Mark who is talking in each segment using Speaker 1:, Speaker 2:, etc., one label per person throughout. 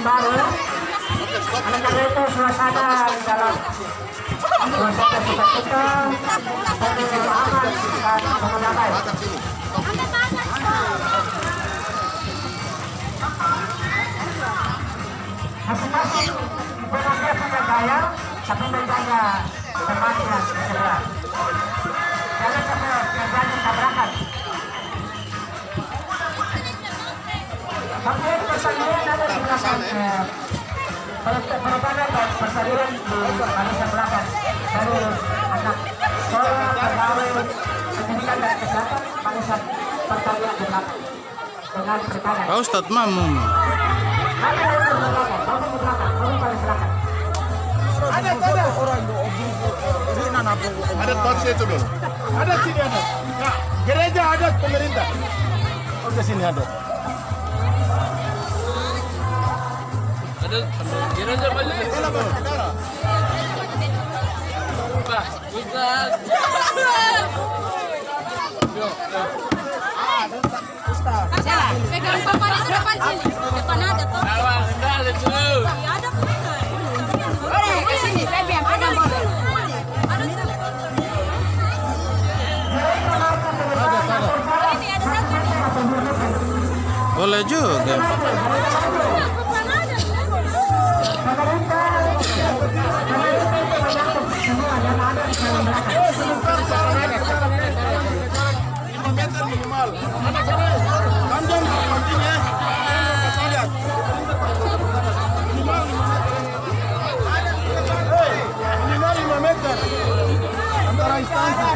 Speaker 1: baru. Oleh karena itu suasana di dalam suasana sukacita penuh aman dan damai. Masing-masing memang dia punya gaya, tapi menjaga kepastian segera. Jangan sampai terjadi tabrakan. Kemudian persalinan ada di belakang perubahan dan persalinan di barisan belakang dari anak sekolah, pegawai, pendidikan dan kesehatan barisan persalinan di belakang dengan perikanan.
Speaker 2: Pak Ustadz Mamum.
Speaker 1: Ada
Speaker 3: orang
Speaker 4: Adat bangsa itu dulu. Adat sini adat. Nah, gereja adat pemerintah. Oh, ke sini adat.
Speaker 3: Adat gereja banyak. Pak, Ustaz.
Speaker 5: Ustaz, pegang papan itu depan sini. Depan ada tuh.
Speaker 3: Awal kendali dulu.
Speaker 5: Ya ada pegang. Boleh ke sini, saya biar pegang boleh. Ada tuh. Ini ada satu.
Speaker 2: Boleh juga.
Speaker 5: Papan ada.
Speaker 4: Minimal. Panjang pentingnya. Lihat. Minimal 5 meter. Antara instansi.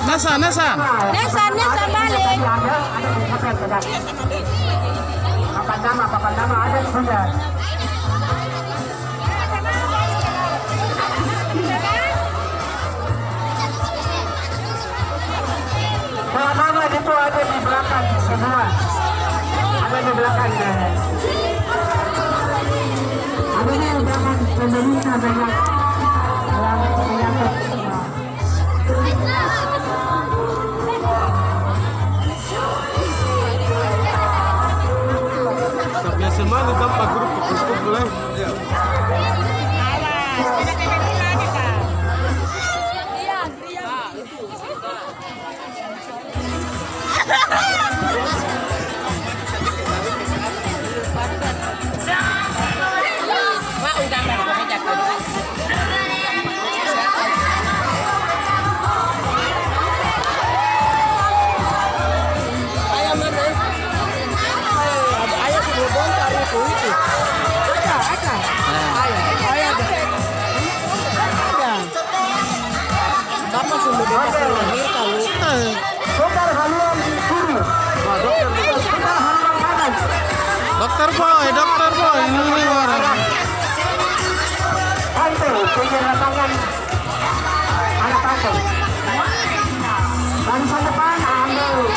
Speaker 2: Nasa
Speaker 5: Nesan balik.
Speaker 1: Papan nama ada sudah. Nama itu ada di belakang semua. Ada di belakang. Ada di belakang pemerintah banyak yang menyangkut.
Speaker 4: Semua itu tanpa grup boleh.
Speaker 2: Dokter boy, ini orang.
Speaker 1: Tangan anak pantai. Barisan depan ambil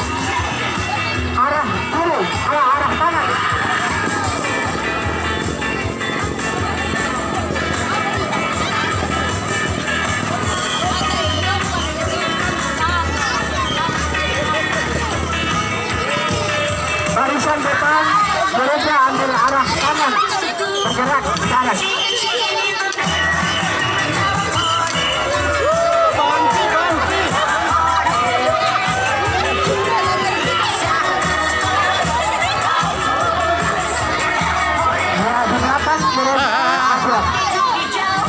Speaker 1: arah kiri, arah kanan. Barisan depan gereja ambil arah kanan, bergerak ke kanan.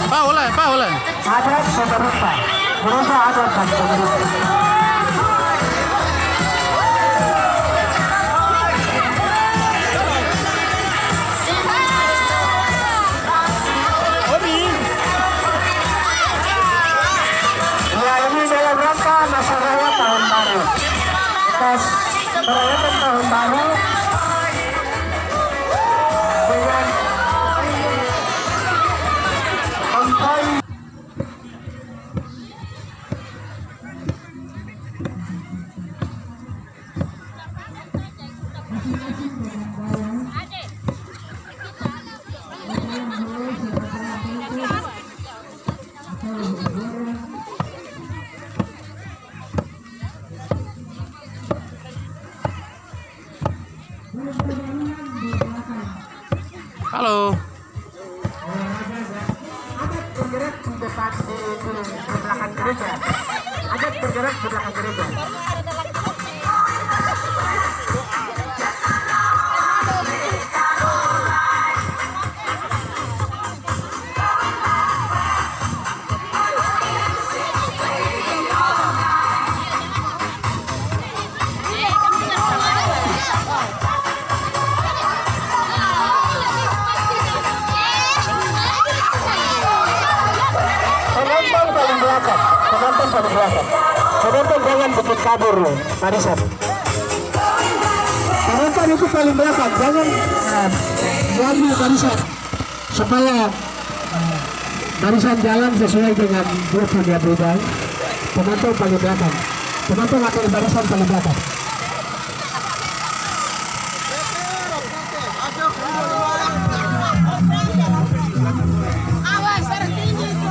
Speaker 2: Pak oleh.
Speaker 1: Ada pemerintah, gereja ada dan pemerintah. Ya ini dalam rangka Nasaraya tahun baru. Kita merayakan tahun baru dengan konvoy.
Speaker 2: Halo.
Speaker 1: Adat bergerak di depan di belakang gereja. Adat bergerak di belakang gereja. Penonton paling belakang. Penonton jangan bikin kabur loh, barisan. Penonton itu paling belakang, jangan diambil barisan supaya barisan jalan sesuai dengan grup yang dia berikan. Penonton paling belakang. Penonton akan di barisan paling belakang.
Speaker 5: Awas, tertinggi itu.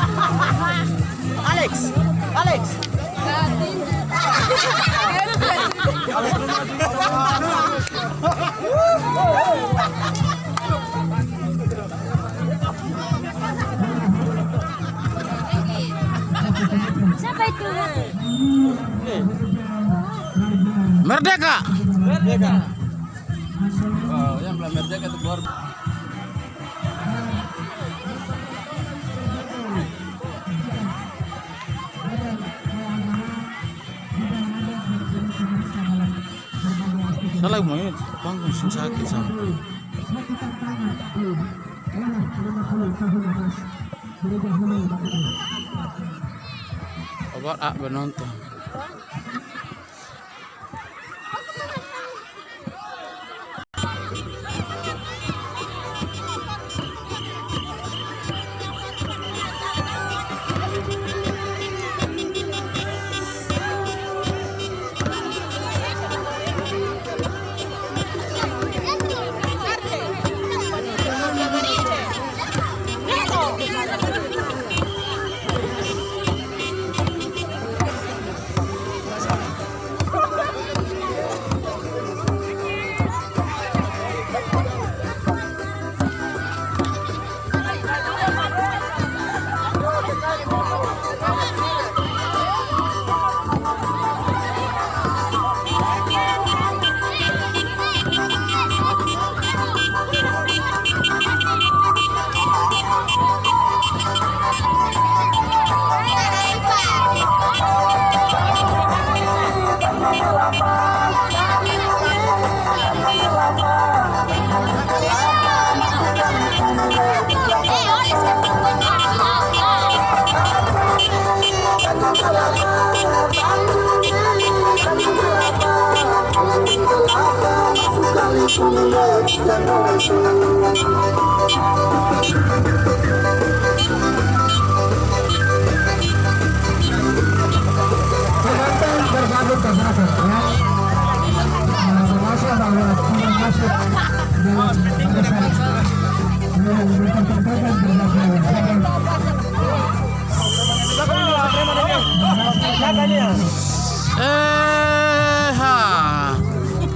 Speaker 5: Alex. Siapa itu?
Speaker 2: Merdeka.
Speaker 3: Wow, yang belum merdeka itu keluar.
Speaker 2: Salah mau ini panggung sing sakit sama. Obat penonton.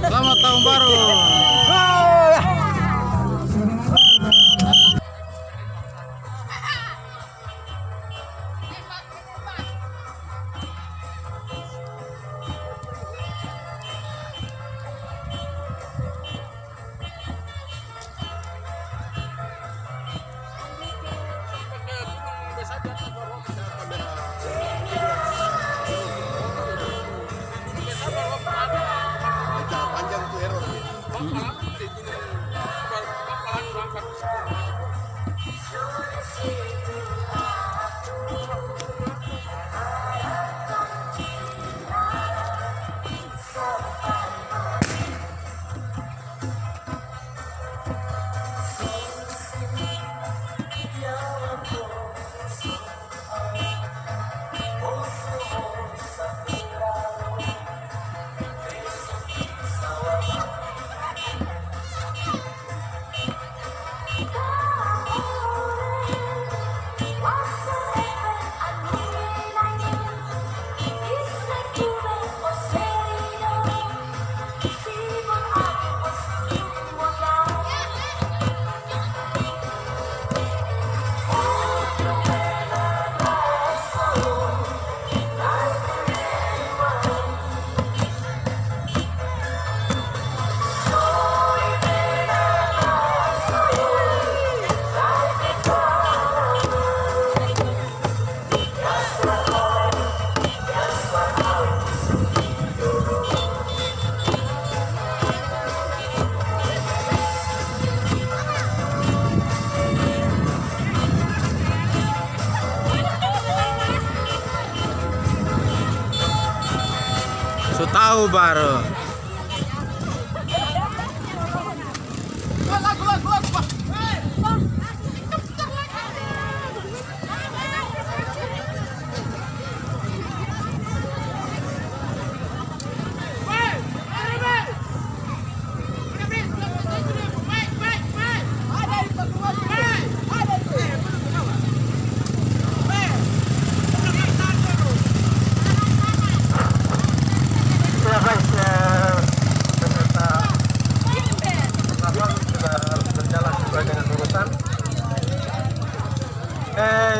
Speaker 2: Selamat tahun baru. So tahu baru.
Speaker 1: Ya guys, peserta abang sudah berjalan sesuai dengan urutan.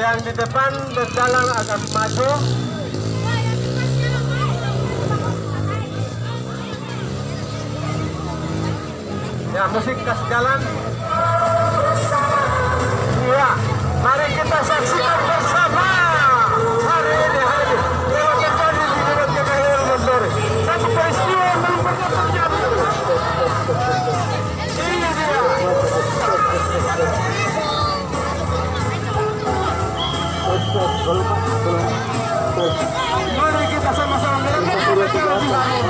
Speaker 1: Yang di depan berjalan agak maju. Ya, musik kasih jalan. Iya, mari kita saksikan bersama hari ini yang terjadi di Jalan Kebaikan Mondore. Satu peristiwa yang belum pernah terjadi. Ini dia. Mari kita sama-sama melihat mereka lebih baik.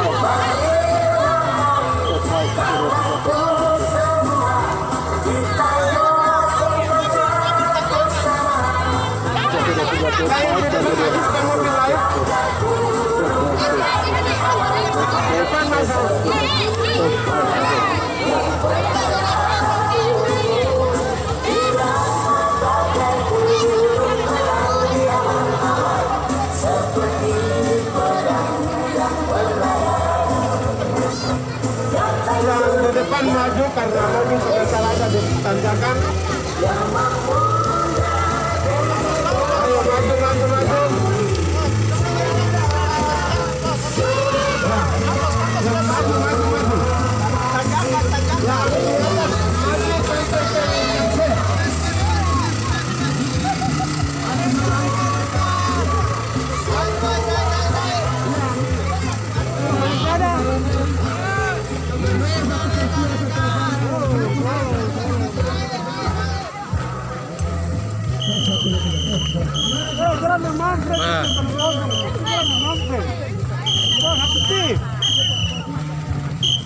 Speaker 1: Yang di depan maju karena mobil sudah salah ada di tanjakan. Ayo maju. Yang maju.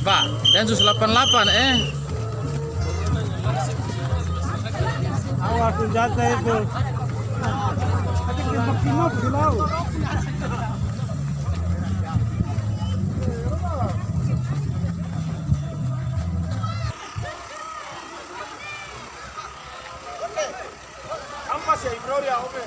Speaker 2: Pak, Densus 88
Speaker 1: Awas senjata itu. Tapi kita di laut.
Speaker 4: Ampas ya, Gloria, oke.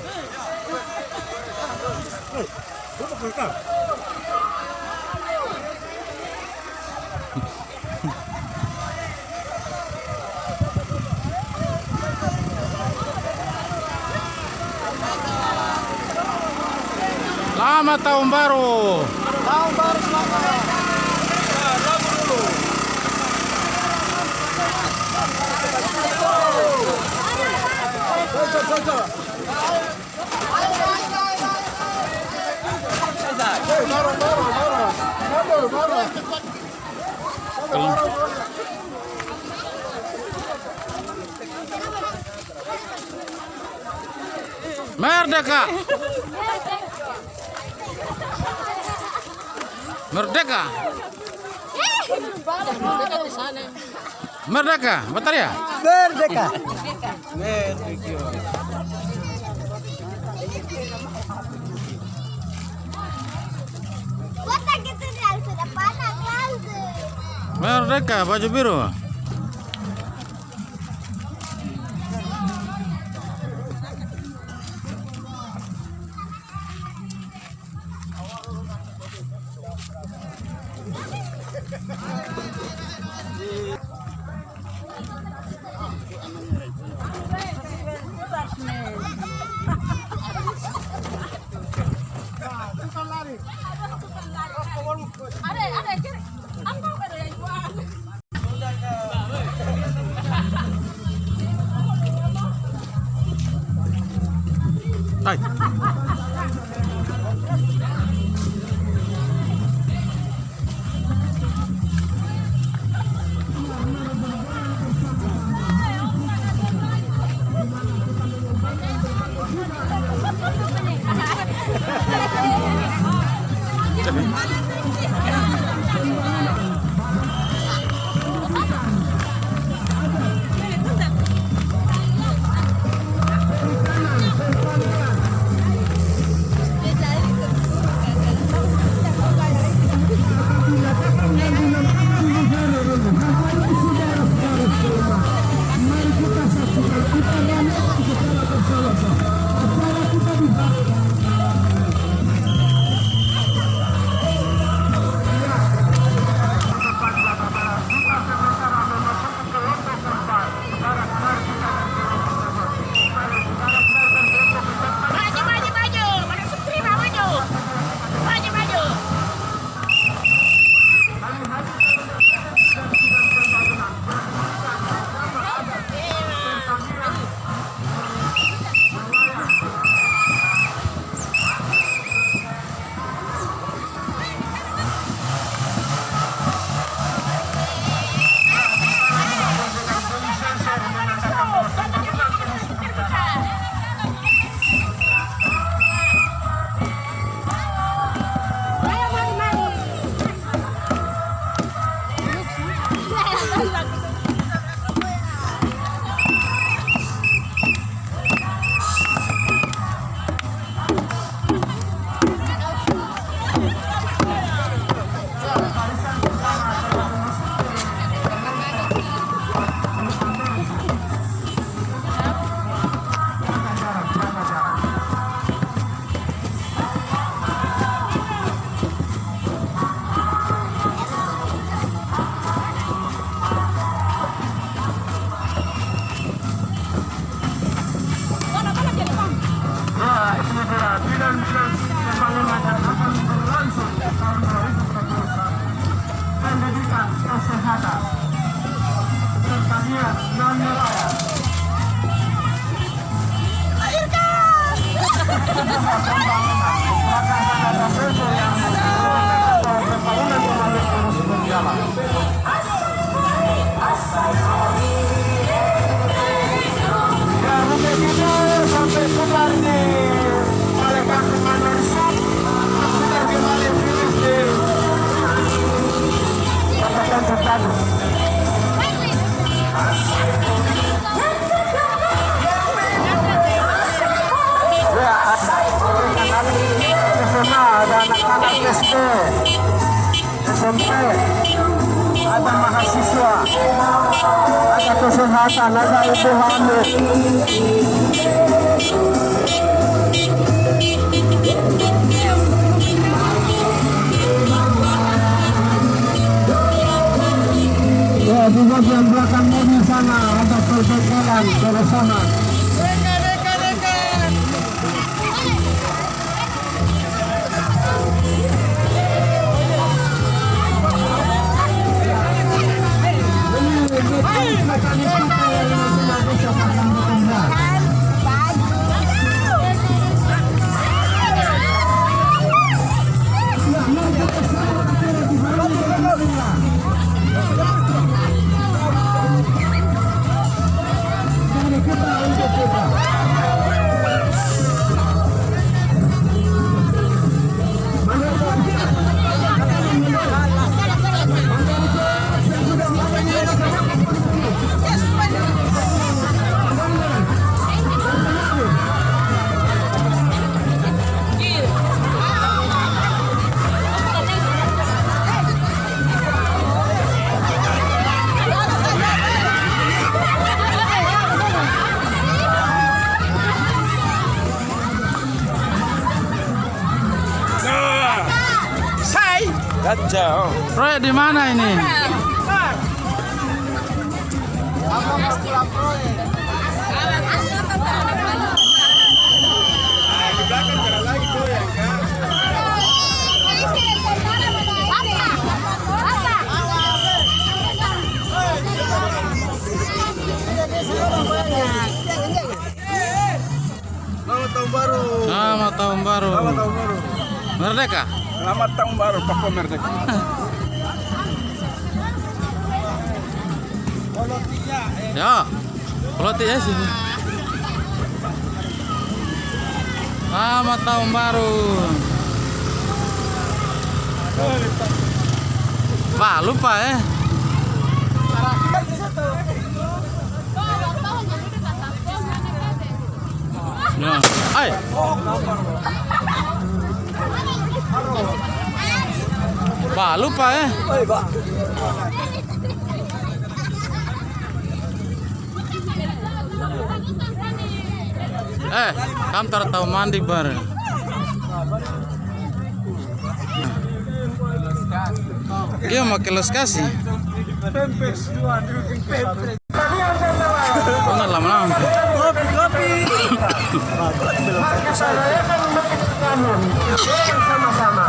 Speaker 2: Selamat tahun baru.
Speaker 4: Tahun baru selamat. Nah, lagu dulu. Coba.
Speaker 2: Merdeka. Merdeka. Merdeka, betul ya?
Speaker 1: Merdeka.
Speaker 2: Merdeka, baju biru. Hai.
Speaker 1: SMP, ada mahasiswa, ada kesehatan, ada ibu hamil. Ya, di bagian belakang mobil sana ada perbekalan ke sana.
Speaker 3: Kacau.
Speaker 2: Proyek di mana ini?
Speaker 3: Selamat tahun baru.
Speaker 2: Selamat tahun baru.
Speaker 3: Selamat tahun baru.
Speaker 2: Merdeka.
Speaker 3: Selamat tahun baru Papua Merdeka.
Speaker 2: Ya, peloti ya sih. Selamat tahun baru. Pak, lupa ya. Ya, ay. Pak, lupa ya. Kantor tahu mandi bareng. Dia pakai los kasih. Oh, lama-lama.
Speaker 1: Sama-sama.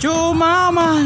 Speaker 2: Cuma mah.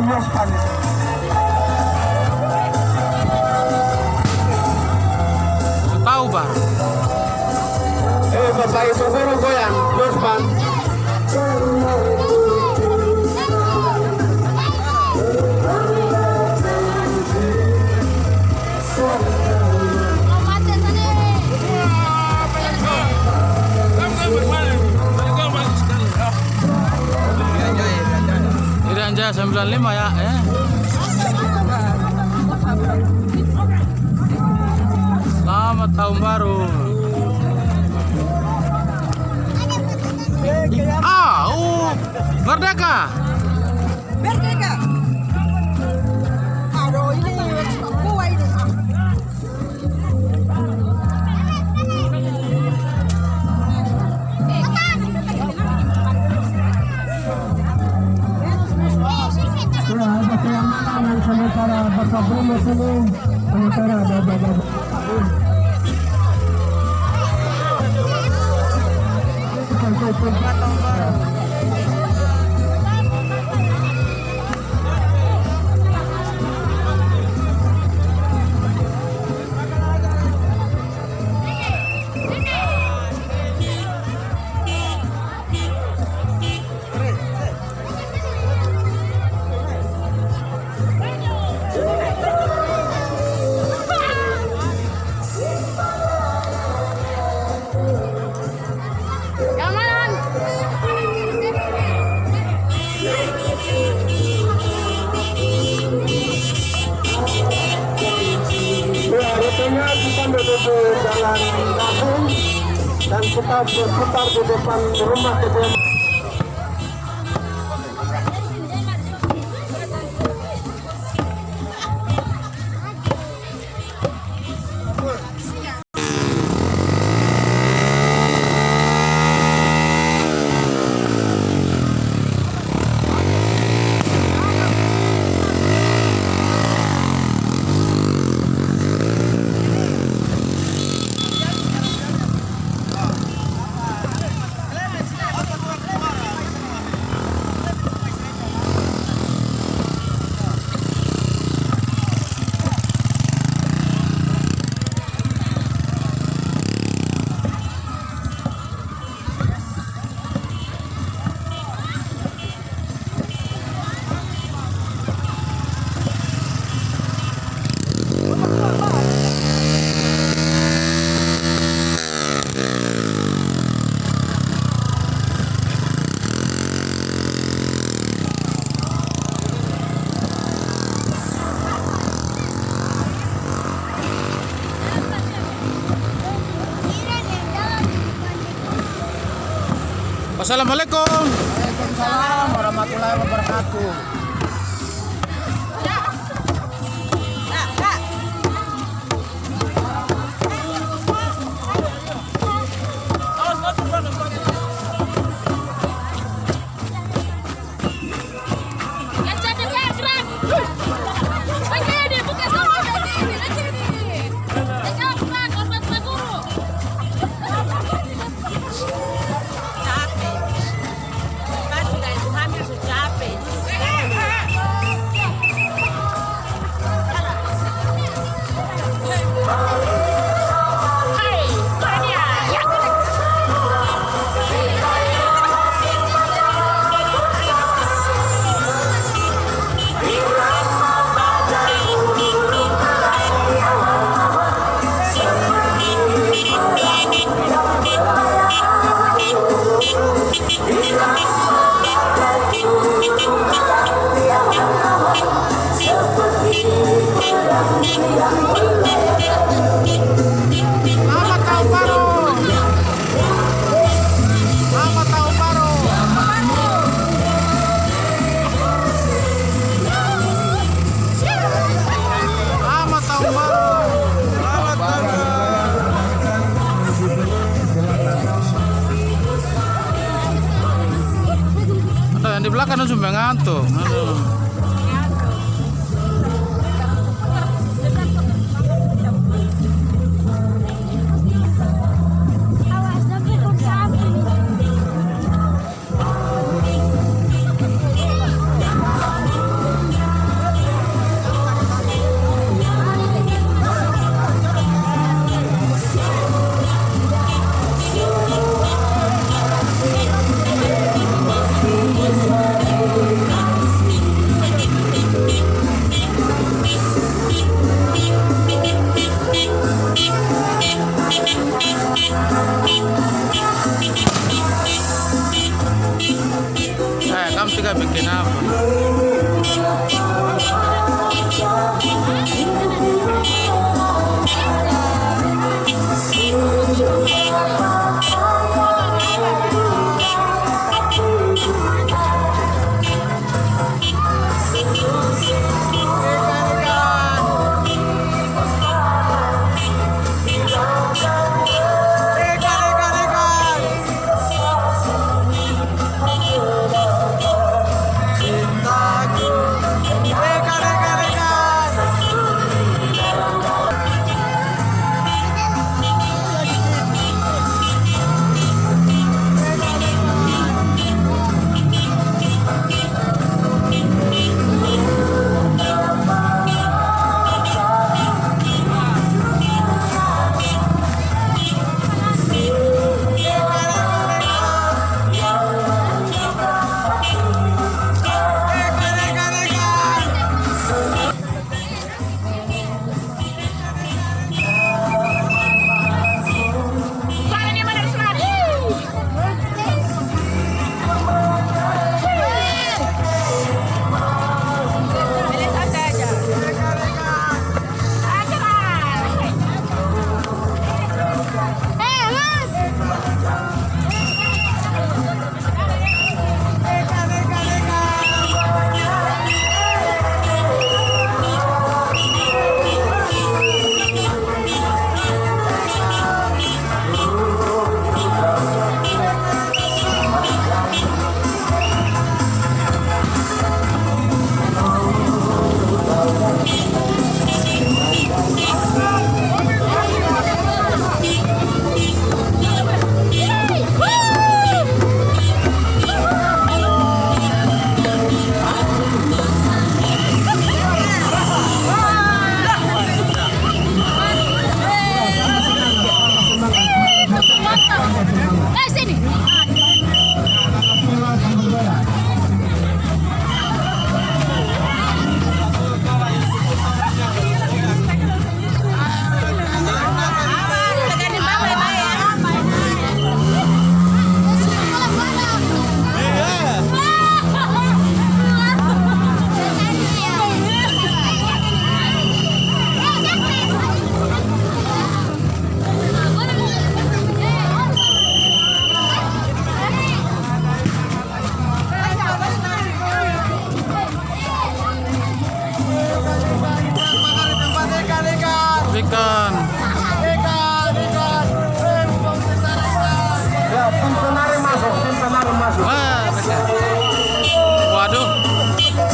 Speaker 1: Yospan.
Speaker 2: Tahu bar.
Speaker 1: Bapak itu guru goyang Yospan.
Speaker 2: Anja 95 ya, Selamat tahun baru. Merdeka.
Speaker 5: Merdeka. Aduh, ini gua ini.
Speaker 1: Ada keamanan sementara Bapak Bruno sini, sementara ada Bapak. Rutenya kita menuju jalan Kampung dan kita berputar di depan rumah kediaman.
Speaker 2: Assalamualaikum.
Speaker 4: Waalaikumsalam warahmatullahi wabarakatuh.
Speaker 2: Selamat tahun baru. Selamat tahun baru. Selamat tahun baru. Selamat tahun baru. Ada yang di belakang itu cuma ngantuk. Aduh.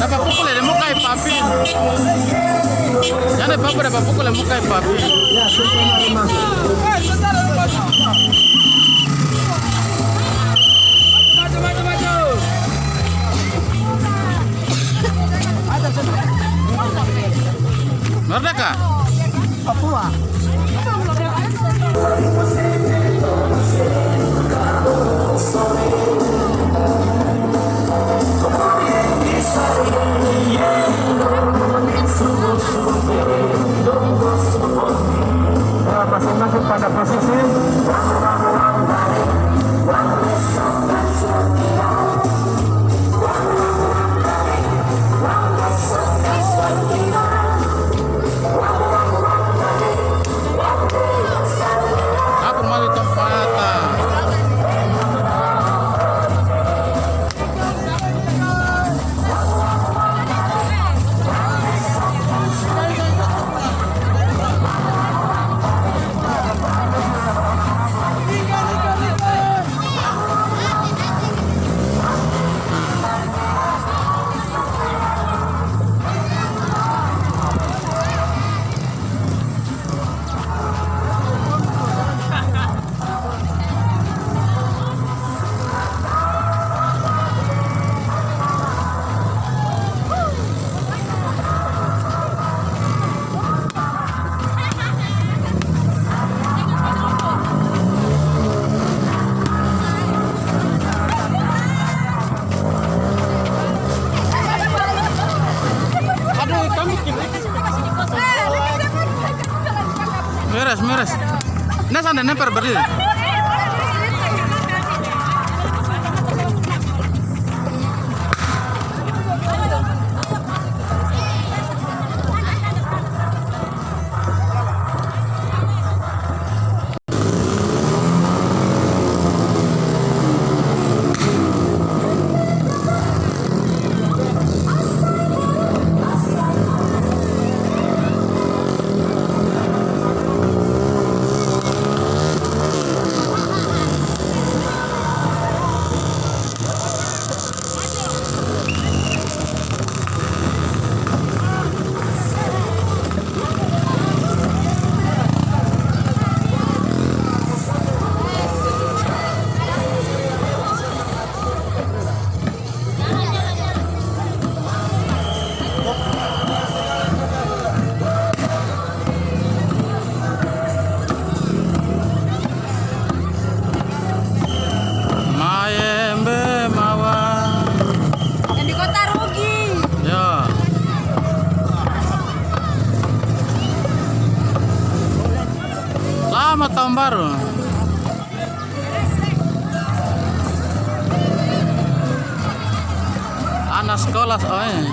Speaker 2: Dapat pukul ya, muka papi. Jangan bapak dapat pukul ya, muka papi.
Speaker 1: Ya, sudah mari masuk.
Speaker 2: Merdeka.
Speaker 5: Papua.
Speaker 1: Masing-masing pada posisi.
Speaker 2: Aku mau di tempat. Meres. Nah, sana nempel berdiri. Selamat tahun baru. Anak sekolah soalnya.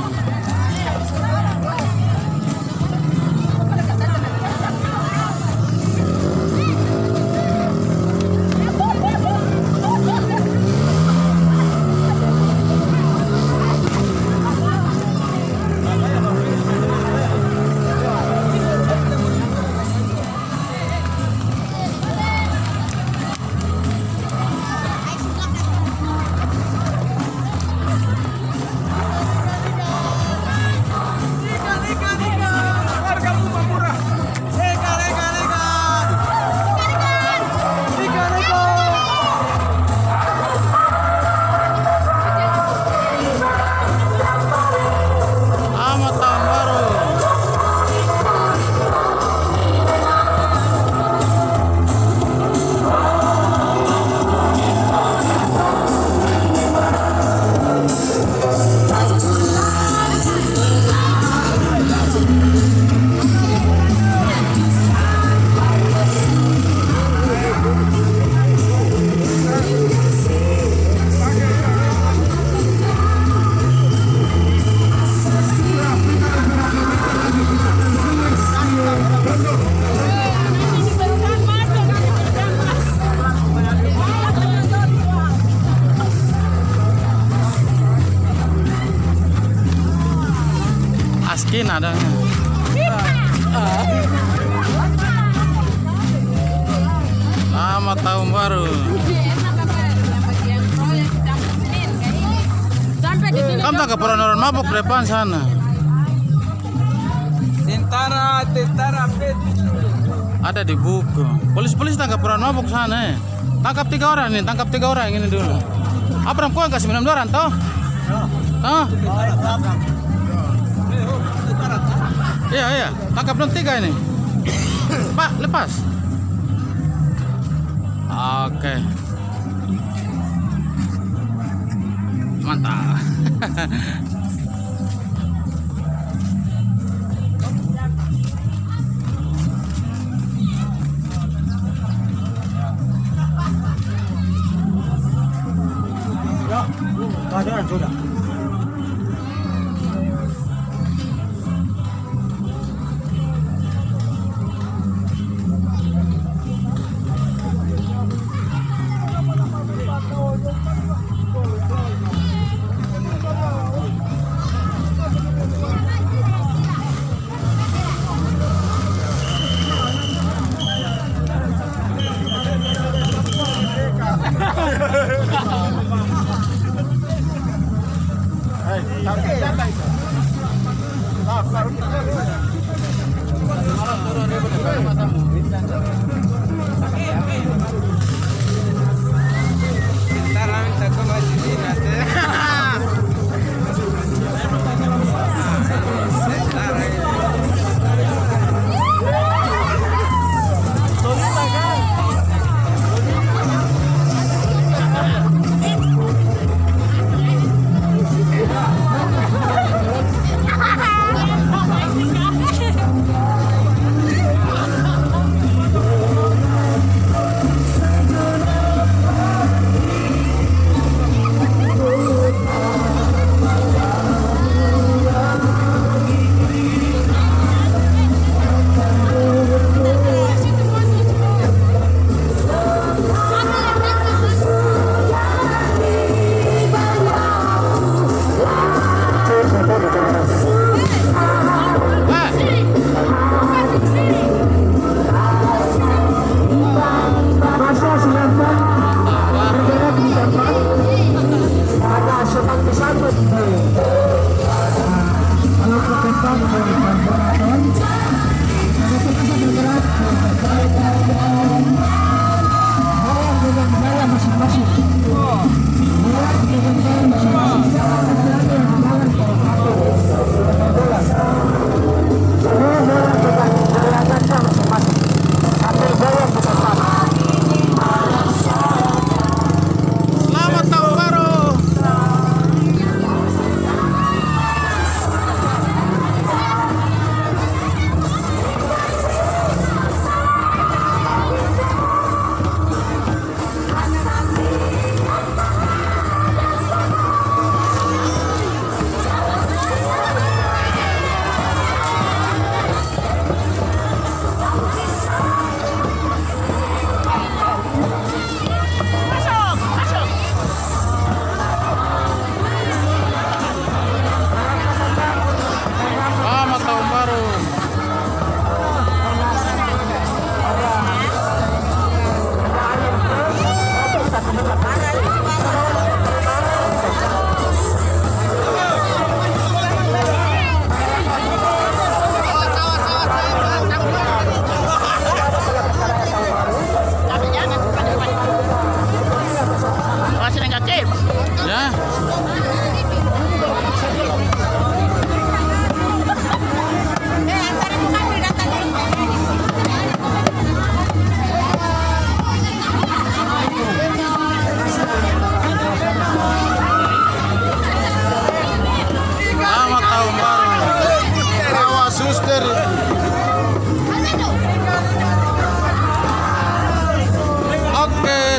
Speaker 2: Askin ada. Selamat tahun baru.
Speaker 5: Sampai
Speaker 2: Kamu tangkap orang-orang mabuk depan sana.
Speaker 3: Tentara pet.
Speaker 2: Ada di buku. Polisi tangkap orang mabuk sana. Tangkap 3 orang nih, tangkap 3 orang ini dulu. Abram kau yang kasih minum 2 orang toh? Hah? Iya, tangkap dong 3 ini. Pak, lepas. Oke. Mantap.
Speaker 1: Keadaan sudah.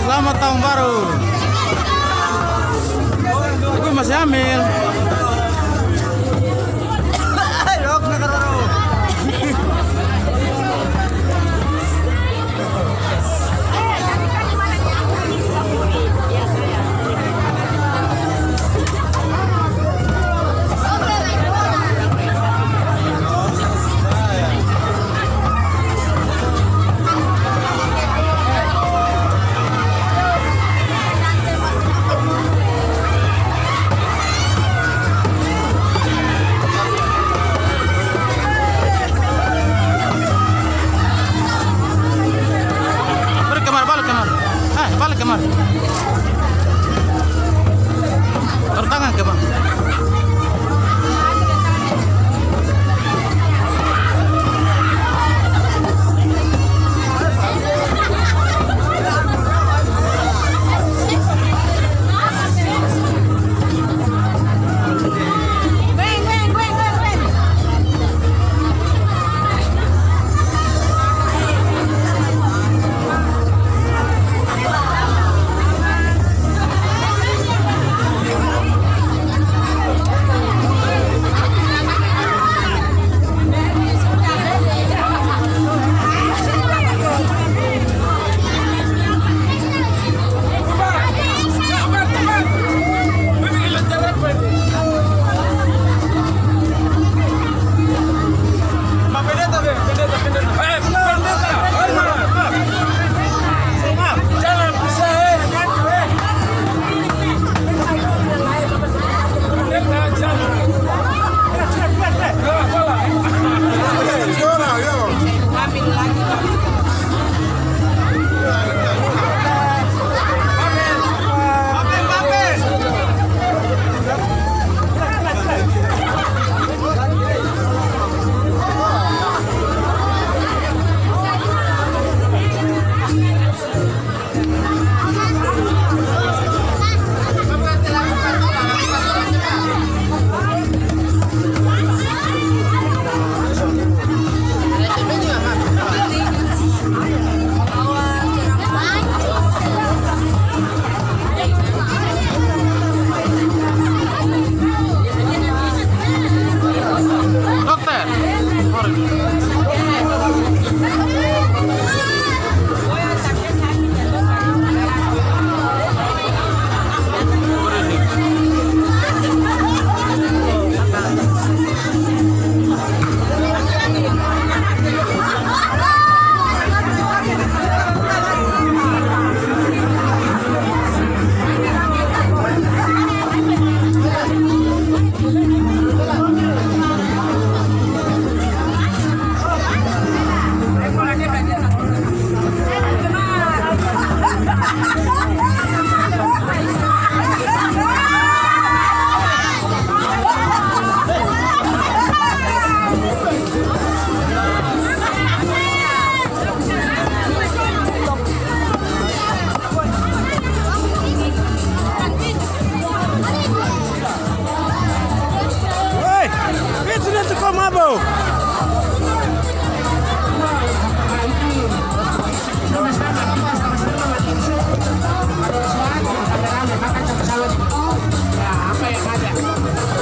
Speaker 2: Selamat tahun baru. Ibu masih hamil.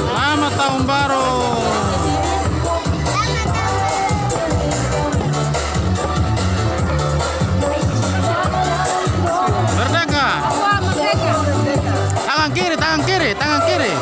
Speaker 2: Selamat tahun baru. Merdeka. Tangan kiri, tangan kiri, tangan kiri.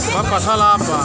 Speaker 2: Bapak salah apa?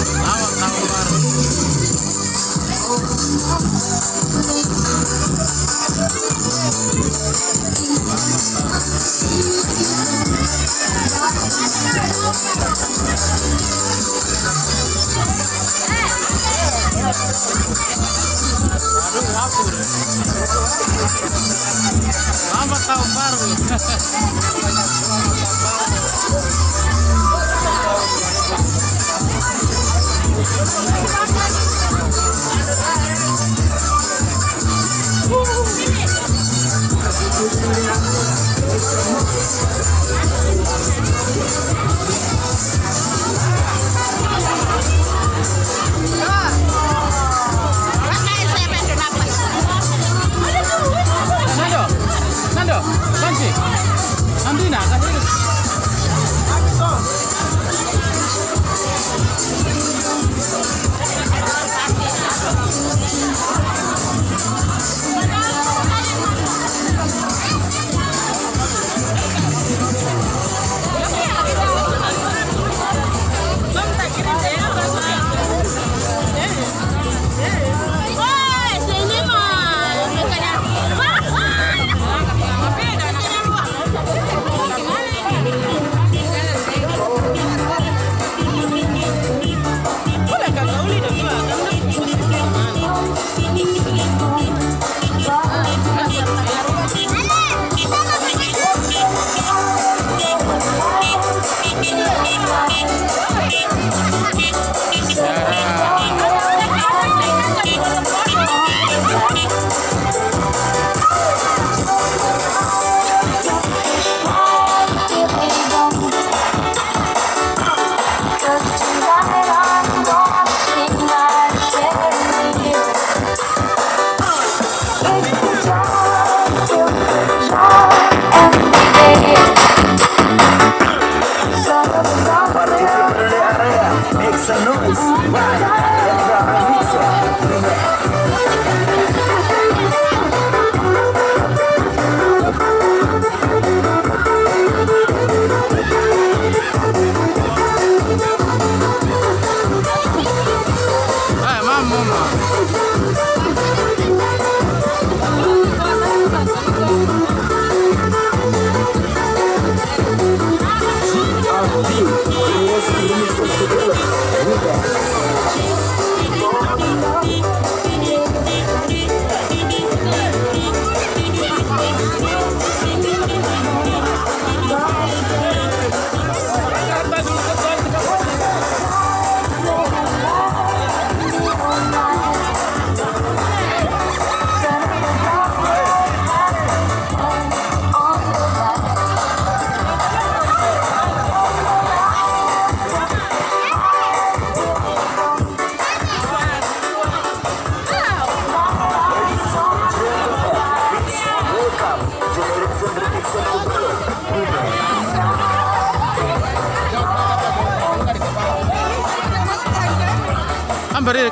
Speaker 2: Selamat tahun baru. Selamat tahun baru.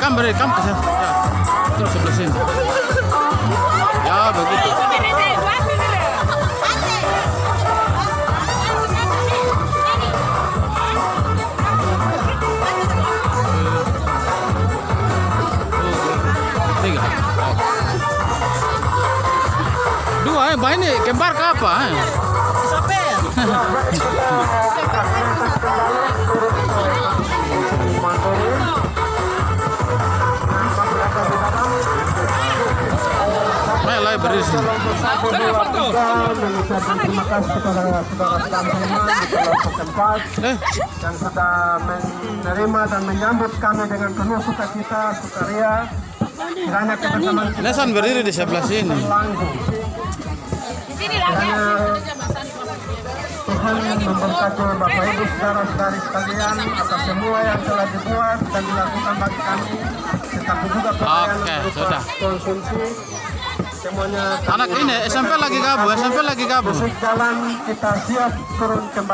Speaker 2: Kam beri, kam ke sana. Ya, terus sebelah sini. Ya, begitu. Tiga. Dua, ini kembar ke apa? Mulai berisi.
Speaker 1: Terima kasih kepada saudara-saudara semua di tempat yang sudah menerima dan menyambut kami dengan penuh sukacita, sukaria. Kiranya kebersamaan kita
Speaker 2: Lesan berdiri di sebelah sini.
Speaker 1: berlangsung. Kiranya Tuhan memberkati Bapak Ibu saudara-saudari sekalian atas semua yang telah dibuat dan dilakukan bagi kami, tetapi juga pelayanan
Speaker 2: Oke,
Speaker 1: berupa
Speaker 2: sudah.
Speaker 1: konsumsi. Semuanya
Speaker 2: Anak ini SMP lagi gabung, SMP lagi gabung.
Speaker 1: musik jalan kita siap turun kembali.